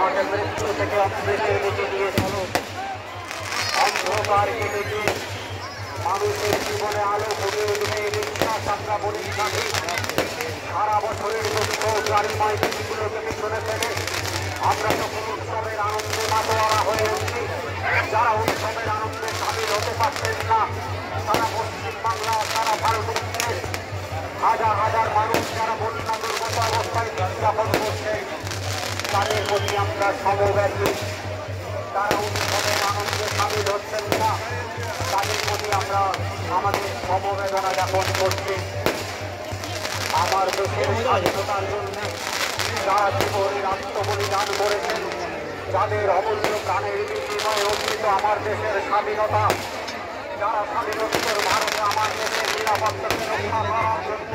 মৃত্যু থেকে অমৃতের দিকে নিয়ে চলো। অন্ধকার কেটে মানুষের জীবনে আলো ফুটে উঠবে বিশ্বাস আমরা বলি থাকি। সারা বছরের দুঃখ গাড়িময় দিনগুলোকে পিছনে ফেলে আমরা যখন উৎসবের আনন্দে মাতোয়ারা হয়ে উঠছি, যারা উৎসবের আনন্দে সামিল হতে পারছেন না, সারা পশ্চিমবাংলা, সারা ভারতবর্ষের হাজার হাজার মানুষ যারা বন্যা দুর্গত অবস্থায় জীবনযাপন করছে, তাদের প্রতি আমরা সমব্যথী। তারা উৎসবের আনন্দে সামিল হচ্ছেন না, তাদের প্রতি আমরা আমাদের সমবেদনা জ্ঞাপন করছি। আমার দেশের স্বাধীনতার জন্য যারা জীবনের আত্মবলিদান করেছেন, যাদের অমূল্য প্রাণের বিনিময়ে অর্জিত আমার দেশের স্বাধীনতা, যারা স্বাধীনোত্তর ভারতে আমার দেশের নিরাপত্তাকে রক্ষা করার জন্য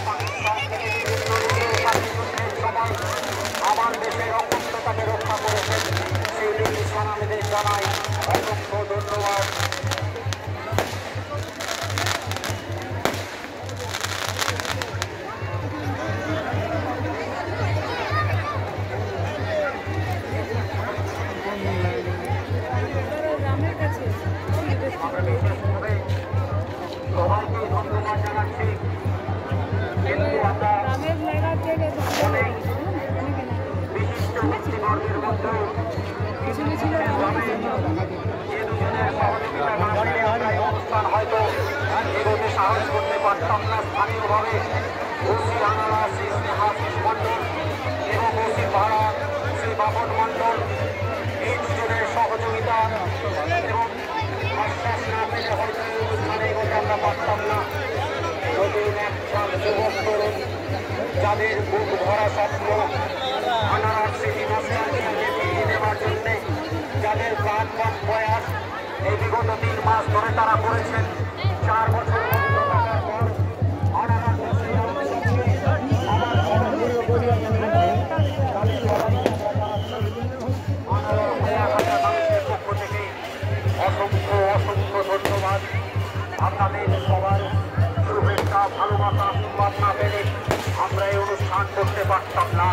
পাকিস্তান থেকে বিভিন্ন যুদ্ধের সময় আমার দেশের অখণ্ডতাকে রক্ষা করেছেন, সেই দিন সালামীদের জানাই অসংখ্য ধন্যবাদ। সবাইকে ধন্যবাদ জানাচ্ছি। কিন্তু আমরা বিশিষ্ট ব্যক্তিবর্গের মধ্যে অনুষ্ঠান হয়তো এগোতে সাহস করতে পারতাম না। স্থানীয়ভাবে ওসি রানারা, শ্রী স্নেহাশিস মণ্ডল এবং ওসি ভাড়া শ্রী বাবন মণ্ডল, এই দুজনের সহযোগিতা এবং আশ্বাস না পেলে হয়তো এই অনুষ্ঠানে এগোতে আমরা পারতাম না। নতুন একজন যুবক তরুণ যাদের বুক ভরা স্বপ্ন আনারস সিটি মাস্টারকে এগিয়ে নেওয়ার জন্যে, যাদের প্রাণপণ প্রয়াস এই বিগত 3 মাস ধরে তারা করেছেন, 4 বছর বন্ধ থাকার পর আনারস পক্ষ থেকে অসংখ্য অসংখ্য ধন্যবাদ। আপনাদের সবার শুভেচ্ছা, ভালোবাসা, আশীর্বাদ না পেলে আমরা এই অনুষ্ঠান করতে পারতাম না।